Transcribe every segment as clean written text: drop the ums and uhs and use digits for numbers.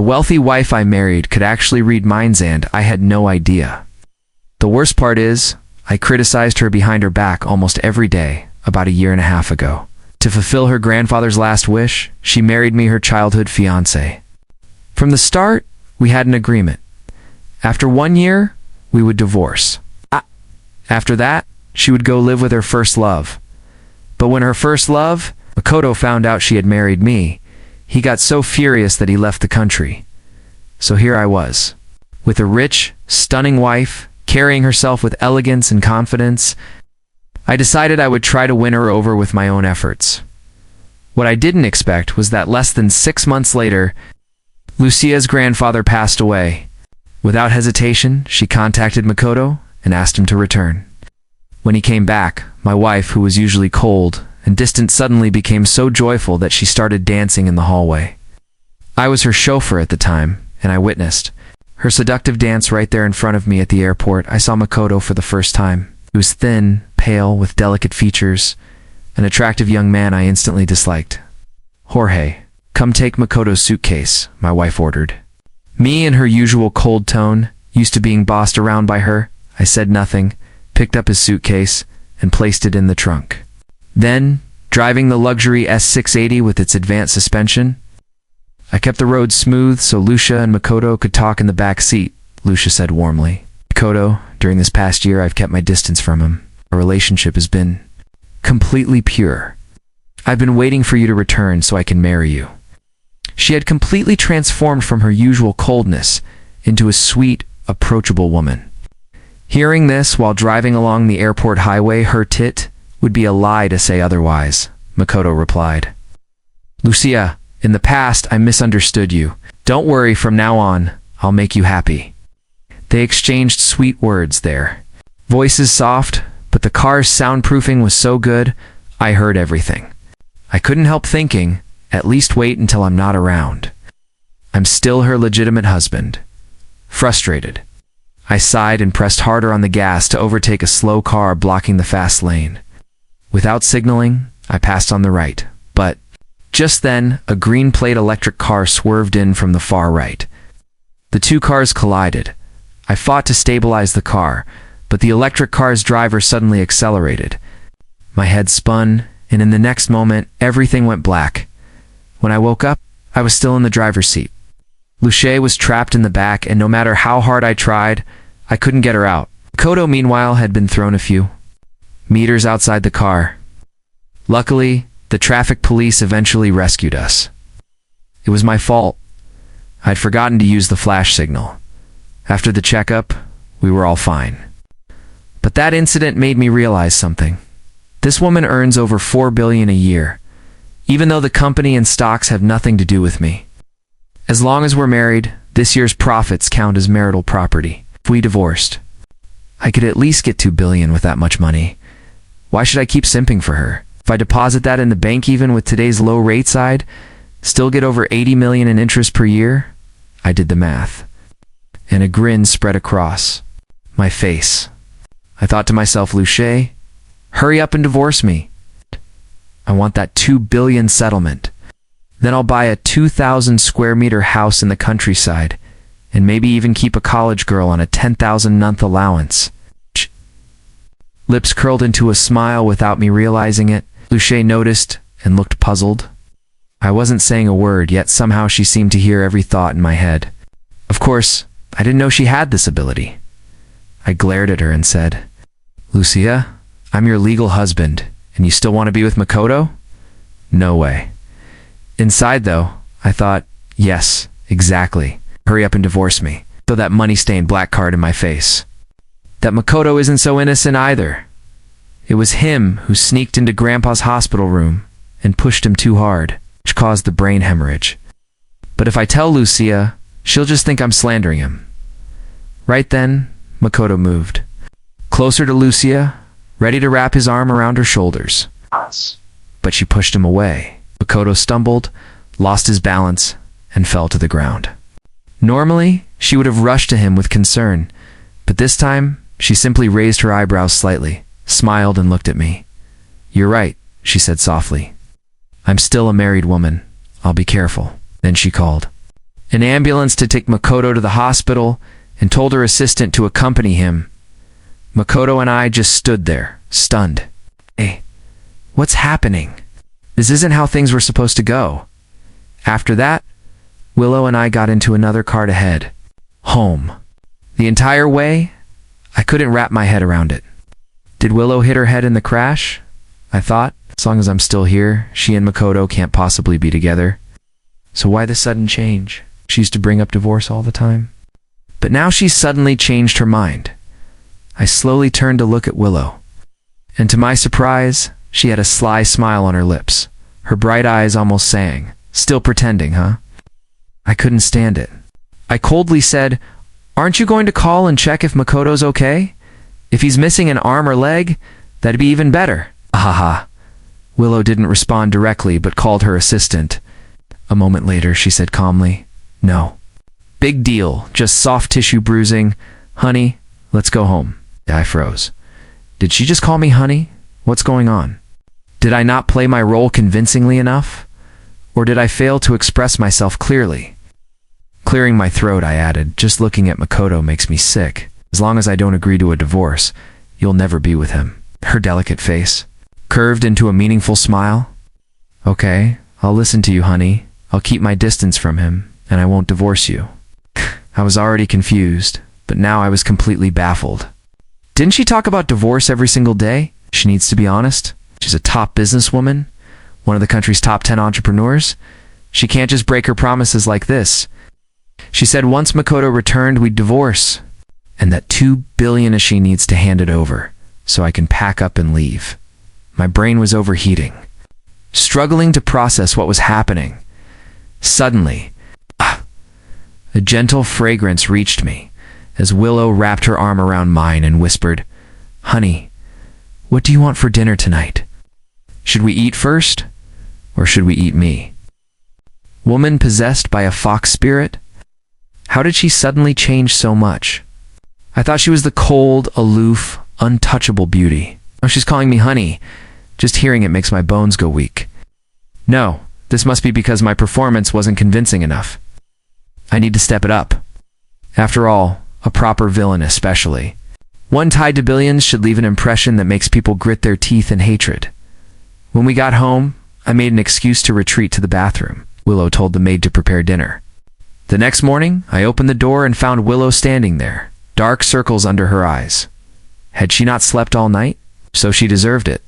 The wealthy wife I married could actually read minds, and I had no idea. The worst part is, I criticized her behind her back almost every day about a year and a half ago. To fulfill her grandfather's last wish, she married me her childhood fiancé. From the start, we had an agreement. After 1 year, we would divorce. After that, she would go live with her first love. But when her first love, Makoto, found out she had married me, he got so furious that he left the country. So here I was, with a rich, stunning wife, carrying herself with elegance and confidence. I decided I would try to win her over with my own efforts. What I didn't expect was that less than 6 months later, Lucia's grandfather passed away. Without hesitation, she contacted Makoto and asked him to return. When he came back, my wife, who was usually cold and distant, suddenly became so joyful that she started dancing in the hallway. I was her chauffeur at the time, and I witnessed her seductive dance right there in front of me at the airport. I saw Makoto for the first time. He was thin, pale, with delicate features, an attractive young man I instantly disliked. "Jorge, come take Makoto's suitcase," my wife ordered. Me, in her usual cold tone, used to being bossed around by her, I said nothing, picked up his suitcase, and placed it in the trunk. Then, driving the luxury S680 with its advanced suspension, I kept the road smooth so Lucia and Makoto could talk in the back seat, Lucia said warmly. "Makoto, during this past year I've kept my distance from him. Our relationship has been completely pure. I've been waiting for you to return so I can marry you." She had completely transformed from her usual coldness into a sweet, approachable woman. Hearing this while driving along the airport highway hurt it would be a lie to say otherwise, Makoto replied. "Lucia, in the past I misunderstood you. Don't worry, from now on, I'll make you happy." They exchanged sweet words there. Voices soft, but the car's soundproofing was so good, I heard everything. I couldn't help thinking, at least wait until I'm not around. I'm still her legitimate husband. Frustrated, I sighed and pressed harder on the gas to overtake a slow car blocking the fast lane. Without signaling, I passed on the right, but just then, a green plate electric car swerved in from the far right. The two cars collided. I fought to stabilize the car, but the electric car's driver suddenly accelerated. My head spun, and in the next moment, everything went black. When I woke up, I was still in the driver's seat. Lucia was trapped in the back, and no matter how hard I tried, I couldn't get her out. Makoto, meanwhile, had been thrown a few meters outside the car. Luckily, the traffic police eventually rescued us. It was my fault. I'd forgotten to use the flash signal. After the checkup, we were all fine. But that incident made me realize something. This woman earns over $4 billion a year, even though the company and stocks have nothing to do with me. As long as we're married, this year's profits count as marital property. If we divorced, I could at least get $2 billion with that much money. Why should I keep simping for her? If I deposit that in the bank, even with today's low rates, I'd still get over $80 million in interest per year. I did the math, and a grin spread across my face. I thought to myself, Lucia, hurry up and divorce me. I want that $2 billion settlement. Then I'll buy a 2,000 square meter house in the countryside, and maybe even keep a college girl on a 10,000 month allowance. Lips curled into a smile without me realizing it. Lucia noticed and looked puzzled. I wasn't saying a word, yet somehow she seemed to hear every thought in my head. Of course, I didn't know she had this ability. I glared at her and said, "Lucia, I'm your legal husband, and you still want to be with Makoto?" No way. Inside, though, I thought, yes, exactly. Hurry up and divorce me. Throw that money-stained black card in my face. That Makoto isn't so innocent either. It was him who sneaked into Grandpa's hospital room and pushed him too hard, which caused the brain hemorrhage. But if I tell Lucia, she'll just think I'm slandering him. Right then, Makoto moved closer to Lucia, ready to wrap his arm around her shoulders. But she pushed him away. Makoto stumbled, lost his balance, and fell to the ground. Normally, she would have rushed to him with concern, but this time, she simply raised her eyebrows slightly, smiled, and looked at me. "You're right," she said softly. "I'm still a married woman. I'll be careful." Then she called, an ambulance to take Makoto to the hospital, and told her assistant to accompany him. Makoto and I just stood there, stunned. Hey, what's happening? This isn't how things were supposed to go. After that, Willow and I got into another car to head home. The entire way, I couldn't wrap my head around it. Did Willow hit her head in the crash? I thought, as long as I'm still here, she and Makoto can't possibly be together. So why the sudden change? She used to bring up divorce all the time. But now she's suddenly changed her mind. I slowly turned to look at Willow. And to my surprise, she had a sly smile on her lips. Her bright eyes almost sang. Still pretending, huh? I couldn't stand it. I coldly said, "Aren't you going to call and check if Makoto's okay? If he's missing an arm or leg, that'd be even better." Ahaha. Willow didn't respond directly, but called her assistant. A moment later, she said calmly, "No. Big deal, just soft tissue bruising. Honey, let's go home." I froze. Did she just call me honey? What's going on? Did I not play my role convincingly enough? Or did I fail to express myself clearly? Clearing my throat, I added, "Just looking at Makoto makes me sick. As long as I don't agree to a divorce, you'll never be with him." Her delicate face curved into a meaningful smile. "Okay, I'll listen to you, honey. I'll keep my distance from him, and I won't divorce you." I was already confused, but now I was completely baffled. Didn't she talk about divorce every single day? She needs to be honest. She's a top businesswoman, one of the country's top 10 entrepreneurs. She can't just break her promises like this. She said once Makoto returned, we'd divorce, and that $2 billion she needs to hand it over, so I can pack up and leave. My brain was overheating, struggling to process what was happening. Suddenly, a gentle fragrance reached me as Willow wrapped her arm around mine and whispered, "Honey, what do you want for dinner tonight? Should we eat first, or should we eat me?" Woman possessed by a fox spirit? How did she suddenly change so much? I thought she was the cold, aloof, untouchable beauty. Now she's calling me honey. Just hearing it makes my bones go weak. No, this must be because my performance wasn't convincing enough. I need to step it up. After all, a proper villain especially. One tied to billions should leave an impression that makes people grit their teeth in hatred. When we got home, I made an excuse to retreat to the bathroom. Willow told the maid to prepare dinner. The next morning, I opened the door and found Willow standing there, dark circles under her eyes. Had she not slept all night? So she deserved it.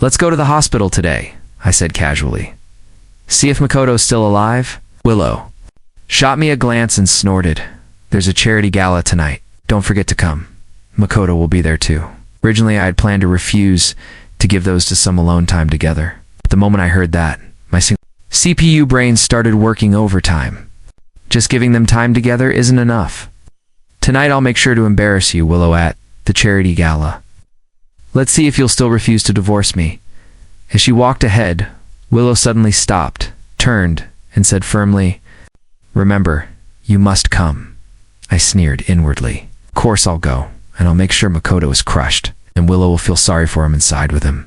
"Let's go to the hospital today," I said casually. "See if Makoto's still alive?" Willow shot me a glance and snorted, "There's a charity gala tonight. Don't forget to come. Makoto will be there too." Originally, I had planned to refuse to give those to some alone time together. But the moment I heard that, my CPU brain started working overtime. Just giving them time together isn't enough. "Tonight I'll make sure to embarrass you, Willow, at the charity gala. Let's see if you'll still refuse to divorce me." As she walked ahead, Willow suddenly stopped, turned, and said firmly, "Remember, you must come." I sneered inwardly. "Of course I'll go, and I'll make sure Makoto is crushed, and Willow will feel sorry for him and side with him."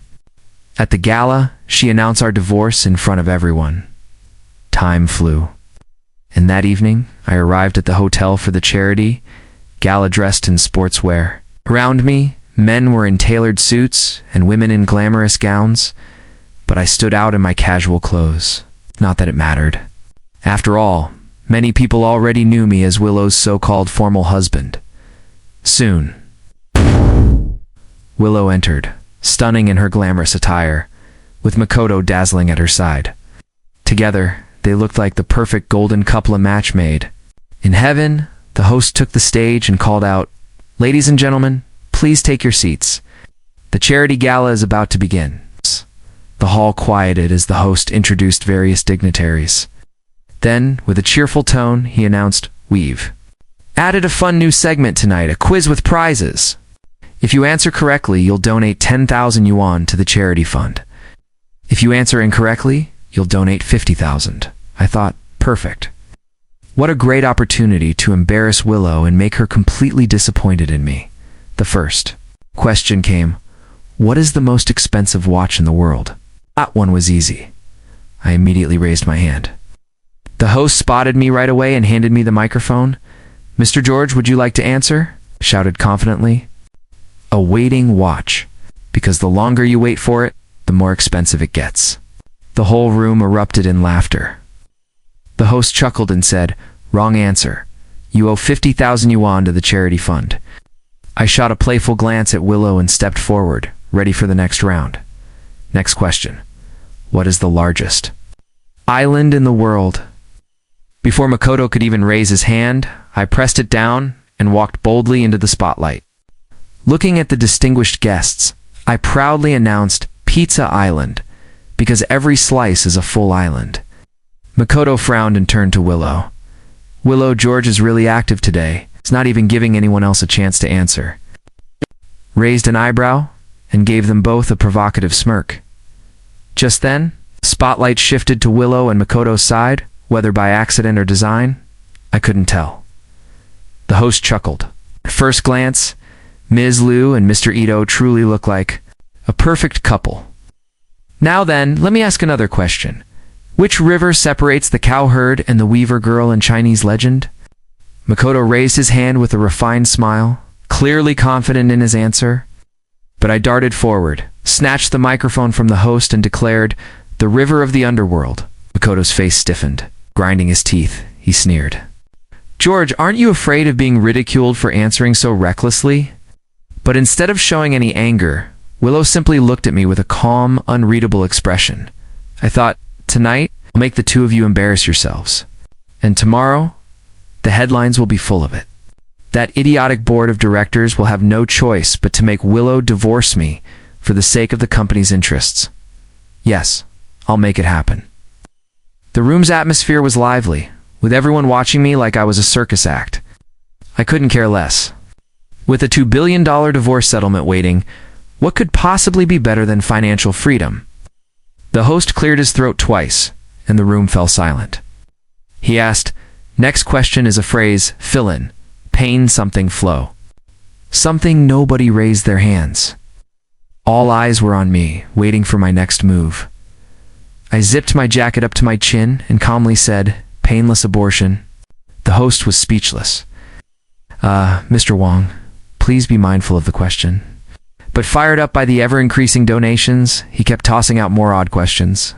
At the gala, she announced our divorce in front of everyone. Time flew. And that evening, I arrived at the hotel for the charity gala dressed in sportswear. Around me, men were in tailored suits and women in glamorous gowns, but I stood out in my casual clothes. Not that it mattered. After all, many people already knew me as Willow's so-called formal husband. Soon, Willow entered, stunning in her glamorous attire, with Makoto dazzling at her side. Together, they looked like the perfect golden couple a match made. In heaven, the host took the stage and called out, "Ladies and gentlemen, please take your seats. The charity gala is about to begin." The hall quieted as the host introduced various dignitaries. Then, with a cheerful tone, he announced, "We've added a fun new segment tonight, a quiz with prizes. If you answer correctly, you'll donate 10,000 yuan to the charity fund. If you answer incorrectly, you'll donate 50,000. I thought, perfect. What a great opportunity to embarrass Willow and make her completely disappointed in me. The first question came, what is the most expensive watch in the world? That one was easy. I immediately raised my hand. The host spotted me right away and handed me the microphone. "Mr. George, would you like to answer?" shouted confidently. A waiting watch, because the longer you wait for it, the more expensive it gets. The whole room erupted in laughter. The host chuckled and said, "Wrong answer. You owe 50,000 yuan to the charity fund." I shot a playful glance at Willow and stepped forward, ready for the next round. Next question. What is the largest island in the world? Before Makoto could even raise his hand, I pressed it down and walked boldly into the spotlight. Looking at the distinguished guests, I proudly announced Pizza Island, because every slice is a full island. Makoto frowned and turned to Willow. "Willow, George is really active today. He's not even giving anyone else a chance to answer." Raised an eyebrow and gave them both a provocative smirk. Just then, the spotlight shifted to Willow and Makoto's side, whether by accident or design, I couldn't tell. The host chuckled. At first glance, Ms. Liu and Mr. Ito truly look like a perfect couple. Now then, let me ask another question. Which river separates the cowherd and the weaver girl in Chinese legend? Makoto raised his hand with a refined smile, clearly confident in his answer. But I darted forward, snatched the microphone from the host and declared, "The river of the underworld." Makoto's face stiffened. Grinding his teeth, he sneered. "George, aren't you afraid of being ridiculed for answering so recklessly?" But instead of showing any anger, Willow simply looked at me with a calm, unreadable expression. I thought, tonight, I'll make the two of you embarrass yourselves. And tomorrow, the headlines will be full of it. That idiotic board of directors will have no choice but to make Willow divorce me for the sake of the company's interests. Yes, I'll make it happen. The room's atmosphere was lively, with everyone watching me like I was a circus act. I couldn't care less. With a $2 billion divorce settlement waiting, what could possibly be better than financial freedom? The host cleared his throat twice, and the room fell silent. He asked, "Next question is a phrase, fill in, pain something flow." Something nobody raised their hands. All eyes were on me, waiting for my next move. I zipped my jacket up to my chin and calmly said, "Painless abortion." The host was speechless. Mr. Wong, please be mindful of the question." But fired up by the ever-increasing donations, he kept tossing out more odd questions.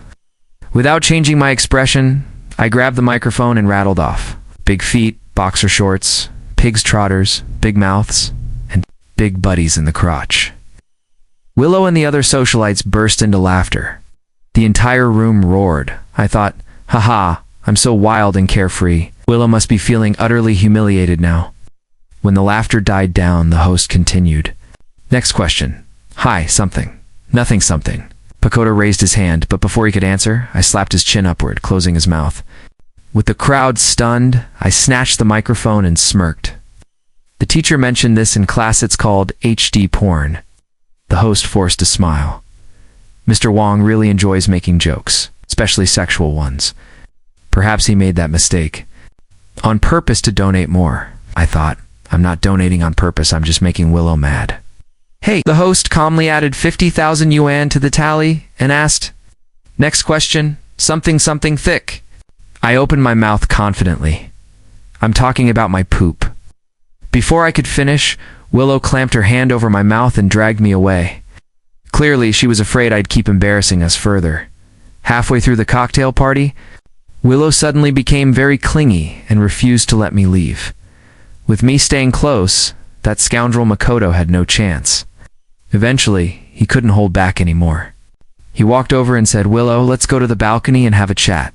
Without changing my expression, I grabbed the microphone and rattled off. Big feet, boxer shorts, pig's trotters, big mouths, and big buddies in the crotch. Willow and the other socialites burst into laughter. The entire room roared. I thought, haha, I'm so wild and carefree. Willow must be feeling utterly humiliated now. When the laughter died down, the host continued. "Next question. Hi, something. Nothing something." Makoto raised his hand, but before he could answer, I slapped his chin upward, closing his mouth. With the crowd stunned, I snatched the microphone and smirked. The teacher mentioned this in class. It's called HD porn. The host forced a smile. Mr. Wong really enjoys making jokes, especially sexual ones. Perhaps he made that mistake. On purpose to donate more, I thought. I'm not donating on purpose, I'm just making Willow mad. "Hey," the host calmly added 50,000 yuan to the tally and asked, "Next question, something something thick." I opened my mouth confidently. "I'm talking about my poop." Before I could finish, Willow clamped her hand over my mouth and dragged me away. Clearly, she was afraid I'd keep embarrassing us further. Halfway through the cocktail party, Willow suddenly became very clingy and refused to let me leave. With me staying close, that scoundrel Makoto had no chance. Eventually, he couldn't hold back anymore. He walked over and said, "Willow, let's go to the balcony and have a chat."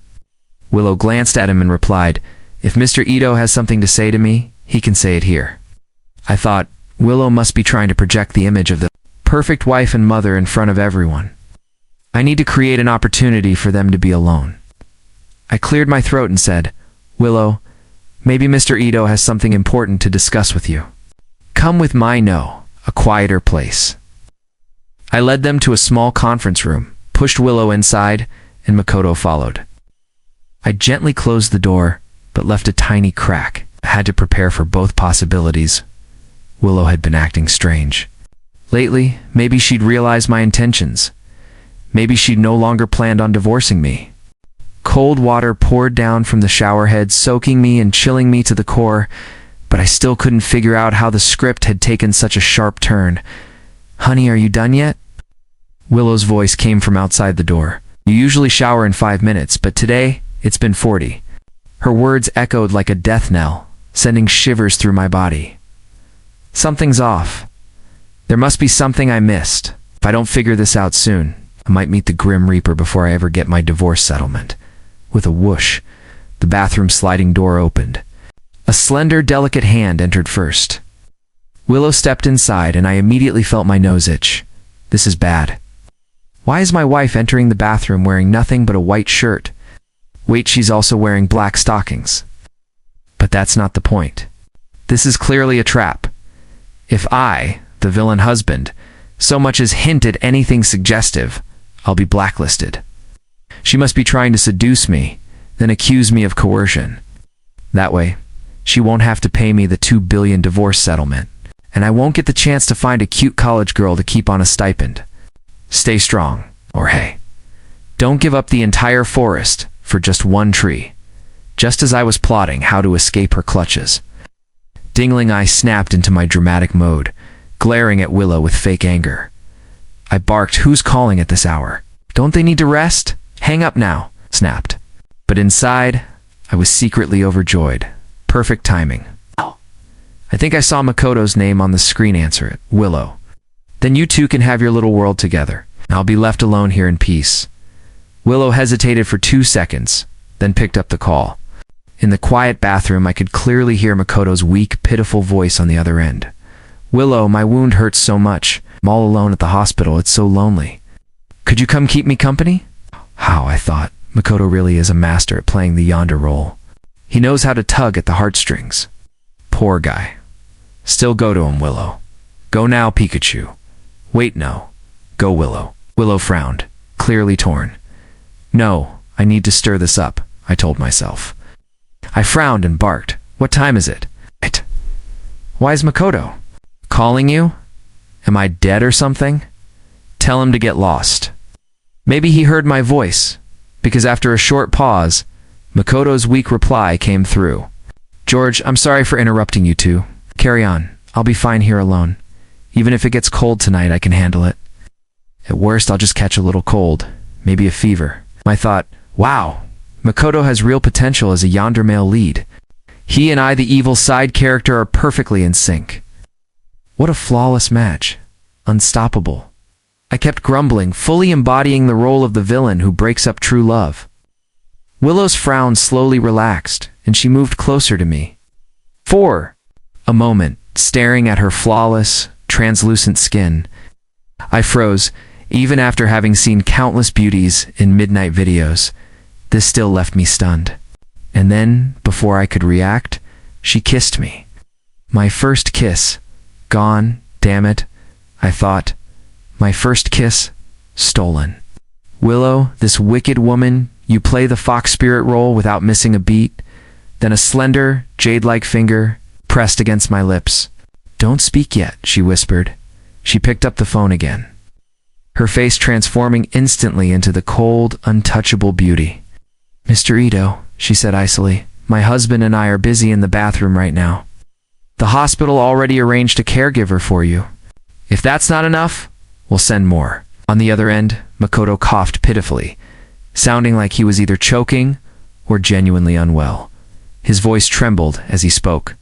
Willow glanced at him and replied, "If Mr. Ito has something to say to me, he can say it here." I thought, Willow must be trying to project the image of the perfect wife and mother in front of everyone. I need to create an opportunity for them to be alone. I cleared my throat and said, "Willow, maybe Mr. Ito has something important to discuss with you. Come with my no, a quieter place." I led them to a small conference room, pushed Willow inside, and Makoto followed. I gently closed the door, but left a tiny crack. I had to prepare for both possibilities. Willow had been acting strange. Lately, maybe she'd realized my intentions. Maybe she'd no longer planned on divorcing me. Cold water poured down from the shower head, soaking me and chilling me to the core, but I still couldn't figure out how the script had taken such a sharp turn. "Honey, are you done yet?" Willow's voice came from outside the door. "You usually shower in 5 minutes, but today, it's been 40. Her words echoed like a death knell, sending shivers through my body. Something's off. There must be something I missed. If I don't figure this out soon, I might meet the Grim Reaper before I ever get my divorce settlement. With a whoosh, the bathroom sliding door opened. A slender, delicate hand entered first. Willow stepped inside, and I immediately felt my nose itch. This is bad. Why is my wife entering the bathroom wearing nothing but a white shirt? Wait, she's also wearing black stockings. But that's not the point. This is clearly a trap. If I, the villain husband, so much as hint at anything suggestive, I'll be blacklisted. She must be trying to seduce me, then accuse me of coercion. That way, she won't have to pay me the $2 billion divorce settlement, and I won't get the chance to find a cute college girl to keep on a stipend. Stay strong, or hey, don't give up the entire forest for just one tree. Just as I was plotting how to escape her clutches, Dingling I snapped into my dramatic mode, glaring at Willow with fake anger. I barked, "Who's calling at this hour? Don't they need to rest? Hang up now," snapped. But inside, I was secretly overjoyed. Perfect timing. I think I saw Makoto's name on the screen answer it. Willow. Then you two can have your little world together. I'll be left alone here in peace. Willow hesitated for 2 seconds, then picked up the call. In the quiet bathroom, I could clearly hear Makoto's weak, pitiful voice on the other end. "Willow, my wound hurts so much. I'm all alone at the hospital. It's so lonely. Could you come keep me company?" How, I thought. Makoto really is a master at playing the yonder role. He knows how to tug at the heartstrings. Poor guy. Still go to him, Willow. Go now, Pikachu. Wait, no. Go, Willow. Willow frowned, clearly torn. No, I need to stir this up, I told myself. I frowned and barked. What time is it? Why is Makoto calling you? Am I dead or something? Tell him to get lost. Maybe he heard my voice, because after a short pause, Makoto's weak reply came through. George, I'm sorry for interrupting you two. Carry on. I'll be fine here alone. Even if it gets cold tonight, I can handle it. At worst, I'll just catch a little cold, maybe a fever. I thought, wow, Makoto has real potential as a yonder male lead. He and I, the evil side character, are perfectly in sync. What a flawless match. Unstoppable. I kept grumbling, fully embodying the role of the villain who breaks up true love. Willow's frown slowly relaxed, and she moved closer to me. For a moment, staring at her flawless, translucent skin, I froze, even after having seen countless beauties in midnight videos. This still left me stunned. And then, before I could react, she kissed me. My first kiss. Gone, damn it, I thought. My first kiss, stolen. Willow, this wicked woman, you play the fox spirit role without missing a beat. Then a slender, jade-like finger pressed against my lips. Don't speak yet, she whispered. She picked up the phone again, her face transforming instantly into the cold, untouchable beauty. Mr. Ito, she said icily, my husband and I are busy in the bathroom right now. The hospital already arranged a caregiver for you. If that's not enough, we'll send more. On the other end, Makoto coughed pitifully, sounding like he was either choking or genuinely unwell. His voice trembled as he spoke.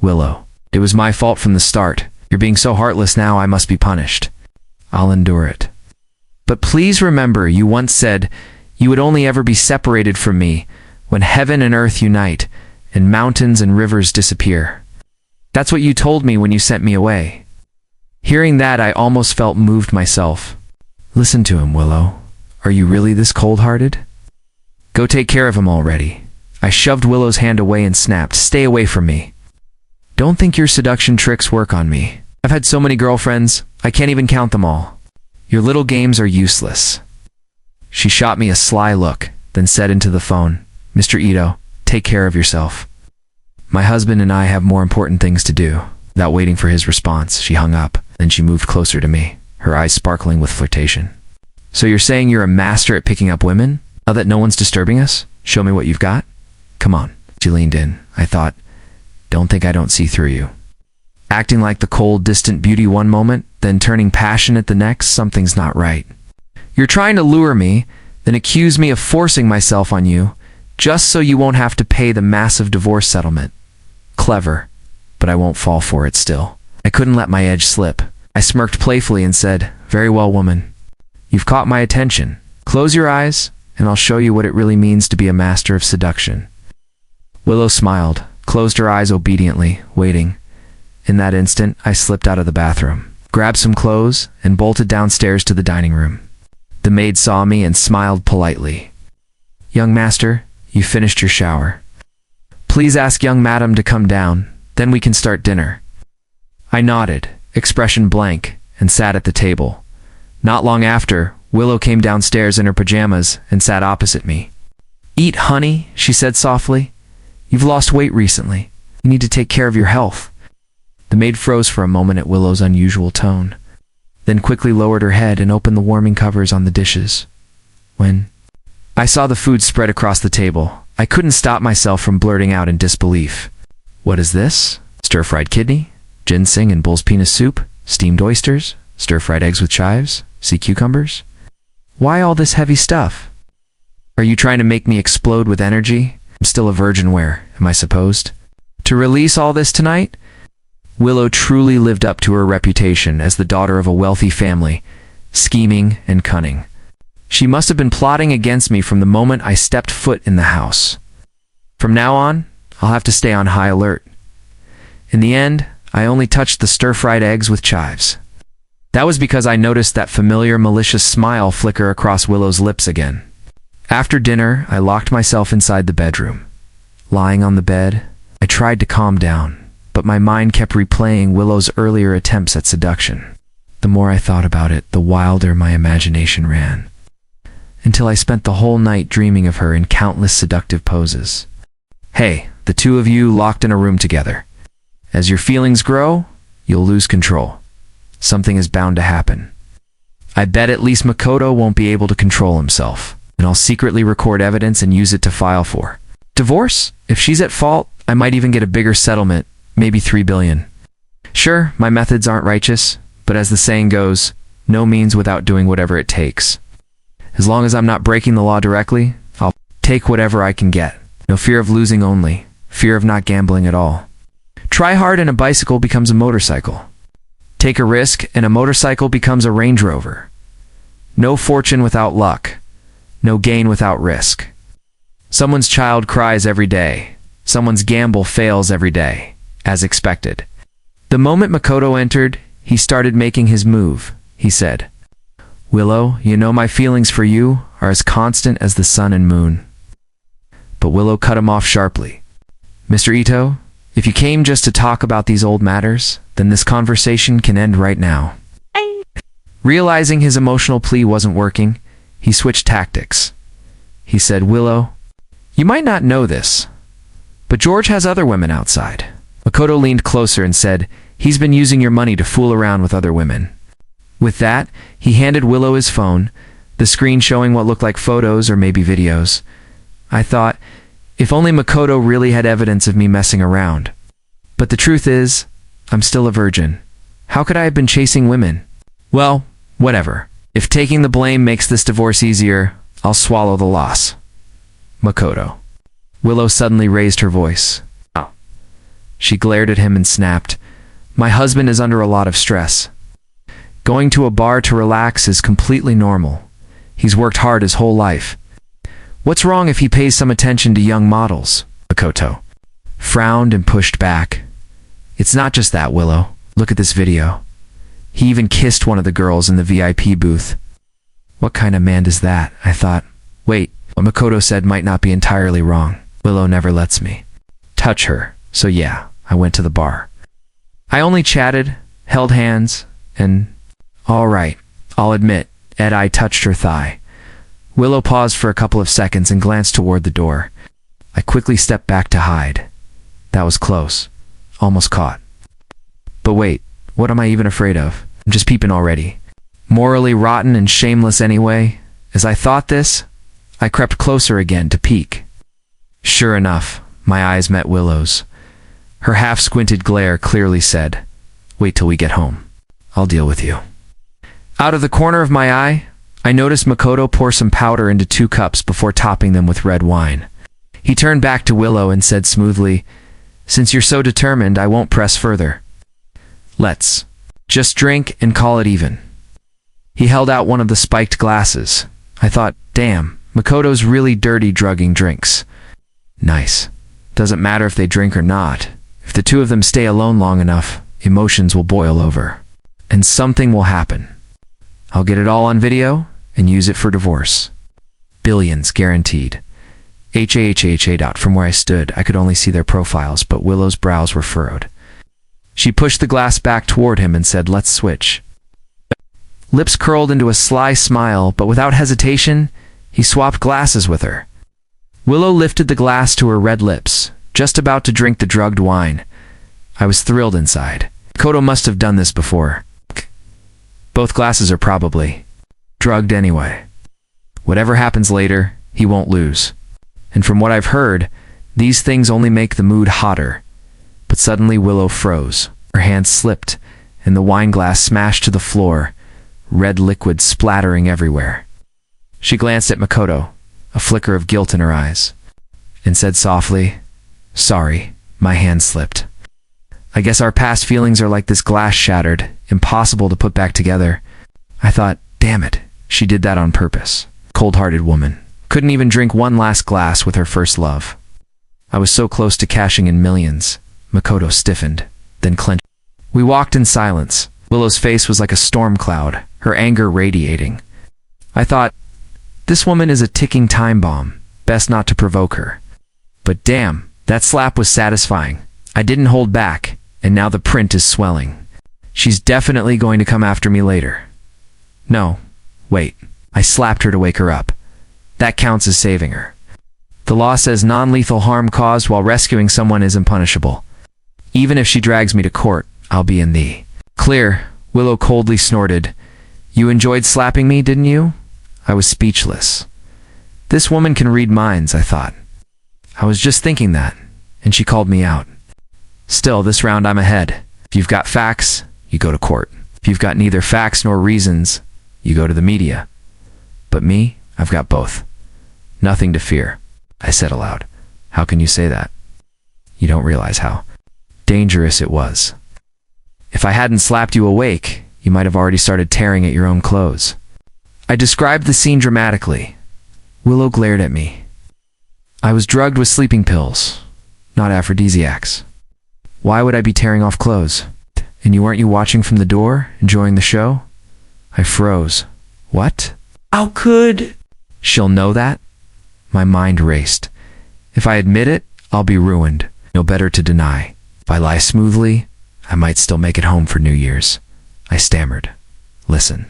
Willow, it was my fault from the start. You're being so heartless now, I must be punished. I'll endure it. But please remember, you once said you would only ever be separated from me when heaven and earth unite and mountains and rivers disappear. That's what you told me when you sent me away. Hearing that, I almost felt moved myself. Listen to him, Willow. Are you really this cold-hearted? Go take care of him already. I shoved Willow's hand away and snapped, Stay away from me. Don't think your seduction tricks work on me. I've had so many girlfriends, I can't even count them all. Your little games are useless. She shot me a sly look, then said into the phone, Mr. Ito, take care of yourself. My husband and I have more important things to do. Without waiting for his response, she hung up. Then she moved closer to me, her eyes sparkling with flirtation. So you're saying you're a master at picking up women? Now that no one's disturbing us, show me what you've got. Come on. She leaned in. I thought, don't think I don't see through you. Acting like the cold, distant beauty one moment, then turning passionate the next, something's not right. You're trying to lure me, then accuse me of forcing myself on you, just so you won't have to pay the massive divorce settlement. Clever, but I won't fall for it still. I couldn't let my edge slip. I smirked playfully and said, very well, woman. You've caught my attention. Close your eyes, and I'll show you what it really means to be a master of seduction. Willow smiled, closed her eyes obediently, waiting. In that instant, I slipped out of the bathroom, grabbed some clothes, and bolted downstairs to the dining room. The maid saw me and smiled politely. Young master, you finished your shower. Please ask young madam to come down, then we can start dinner. I nodded, expression blank, and sat at the table. Not long after, Willow came downstairs in her pajamas and sat opposite me. Eat, honey, she said softly. You've lost weight recently. You need to take care of your health. The maid froze for a moment at Willow's unusual tone, then quickly lowered her head and opened the warming covers on the dishes. When I saw the food spread across the table, I couldn't stop myself from blurting out in disbelief. What is this? Stir-fried kidney? Ginseng and bull's penis soup? Steamed oysters? Stir-fried eggs with chives? Sea cucumbers? Why all this heavy stuff? Are you trying to make me explode with energy? I'm still a virgin where, am I supposed? To release all this tonight? Willow truly lived up to her reputation as the daughter of a wealthy family, scheming and cunning. She must have been plotting against me from the moment I stepped foot in the house. From now on, I'll have to stay on high alert. In the end, I only touched the stir-fried eggs with chives. That was because I noticed that familiar malicious smile flicker across Willow's lips again. After dinner, I locked myself inside the bedroom. Lying on the bed, I tried to calm down, but my mind kept replaying Willow's earlier attempts at seduction. The more I thought about it, the wilder my imagination ran, until I spent the whole night dreaming of her in countless seductive poses. Hey, the two of you locked in a room together. As your feelings grow, you'll lose control. Something is bound to happen. I bet at least Makoto won't be able to control himself, and I'll secretly record evidence and use it to file for divorce. If she's at fault, I might even get a bigger settlement, maybe 3 billion. Sure, my methods aren't righteous, but as the saying goes, no means without doing whatever it takes. As long as I'm not breaking the law directly, I'll take whatever I can get. No fear of losing only, fear of not gambling at all. Try hard and a bicycle becomes a motorcycle. Take a risk and a motorcycle becomes a Range Rover. No fortune without luck. No gain without risk. Someone's child cries every day. Someone's gamble fails every day, as expected. The moment Makoto entered, he started making his move. He said, Willow, you know my feelings for you are as constant as the sun and moon. But Willow cut him off sharply. Mr. Ito, if you came just to talk about these old matters, then this conversation can end right now. Realizing his emotional plea wasn't working, he switched tactics. He said, Willow, you might not know this, but George has other women outside. Makoto leaned closer and said, he's been using your money to fool around with other women. With that, he handed Willow his phone, the screen showing what looked like photos or maybe videos. I thought, if only Makoto really had evidence of me messing around. But the truth is, I'm still a virgin. How could I have been chasing women? Well, whatever. If taking the blame makes this divorce easier, I'll swallow the loss. Makoto. Willow suddenly raised her voice. Oh. She glared at him and snapped, my husband is under a lot of stress. Going to a bar to relax is completely normal. He's worked hard his whole life. What's wrong if he pays some attention to young models? Makoto frowned and pushed back. It's not just that, Willow. Look at this video. He even kissed one of the girls in the VIP booth. What kind of man does that? I thought. Wait, what Makoto said might not be entirely wrong. Willow never lets me touch her, so yeah, I went to the bar. I only chatted, held hands, and all right, I'll admit, I touched her thigh. Willow paused for a couple of seconds and glanced toward the door. I quickly stepped back to hide. That was close. Almost caught. But wait, what am I even afraid of? I'm just peeping already. Morally rotten and shameless anyway. As I thought this, I crept closer again to peek. Sure enough, my eyes met Willow's. Her half-squinted glare clearly said, "Wait till we get home. I'll deal with you." Out of the corner of my eye, I noticed Makoto pour some powder into 2 cups before topping them with red wine. He turned back to Willow and said smoothly, "Since you're so determined, I won't press further. Let's just drink and call it even." He held out one of the spiked glasses. I thought, damn, Makoto's really dirty drugging drinks. Nice. Doesn't matter if they drink or not. If the 2 of them stay alone long enough, emotions will boil over. And something will happen. I'll get it all on video and use it for divorce. Billions guaranteed. HAHAHA. From where I stood, I could only see their profiles, but Willow's brows were furrowed. She pushed the glass back toward him and said, "Let's switch." Lips curled into a sly smile, but without hesitation, he swapped glasses with her. Willow lifted the glass to her red lips, just about to drink the drugged wine. I was thrilled inside. Koto must have done this before. Both glasses are probably drugged anyway. Whatever happens later, he won't lose. And from what I've heard, these things only make the mood hotter. But suddenly Willow froze. Her hand slipped, and the wine glass smashed to the floor, red liquid splattering everywhere. She glanced at Makoto, a flicker of guilt in her eyes, and said softly, "Sorry, my hand slipped. I guess our past feelings are like this glass shattered, impossible to put back together." I thought, damn it, she did that on purpose. Cold-hearted woman. Couldn't even drink one last glass with her first love. I was so close to cashing in millions. Makoto stiffened, then clenched. We walked in silence. Willow's face was like a storm cloud, her anger radiating. I thought, this woman is a ticking time bomb. Best not to provoke her. But damn, that slap was satisfying. I didn't hold back, and now the print is swelling. She's definitely going to come after me later. No, wait. I slapped her to wake her up. That counts as saving her. The law says non-lethal harm caused while rescuing someone is impunishable. Even if she drags me to court, I'll be in the clear. Willow coldly snorted. You enjoyed slapping me, didn't you? I was speechless. This woman can read minds, I thought. I was just thinking that, and she called me out. Still, this round I'm ahead. If you've got facts, you go to court. If you've got neither facts nor reasons, you go to the media. But me, I've got both. Nothing to fear, I said aloud. How can you say that? You don't realize how dangerous it was. If I hadn't slapped you awake, you might have already started tearing at your own clothes. I described the scene dramatically. Willow glared at me. I was drugged with sleeping pills, not aphrodisiacs. Why would I be tearing off clothes? And weren't you watching from the door, enjoying the show? I froze. What? How could? She'll know that? My mind raced. If I admit it, I'll be ruined. No better to deny. If I lie smoothly, I might still make it home for New Year's. I stammered. Listen.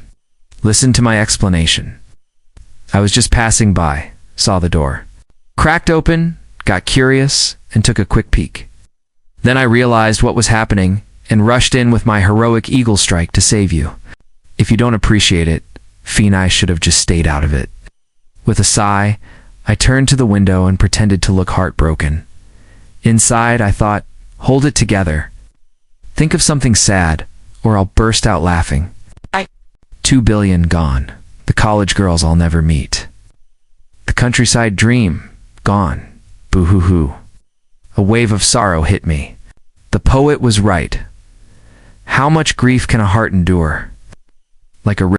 Listen to my explanation. I was just passing by, saw the door. Cracked open, got curious, and took a quick peek. Then I realized what was happening and rushed in with my heroic eagle strike to save you. If you don't appreciate it, Fee and I should have just stayed out of it. With a sigh, I turned to the window and pretended to look heartbroken. Inside, I thought, hold it together. Think of something sad, or I'll burst out laughing. 2 billion gone. The college girls I'll never meet. The countryside dream, gone. Boo-hoo-hoo. A wave of sorrow hit me. The poet was right. How much grief can a heart endure? Like a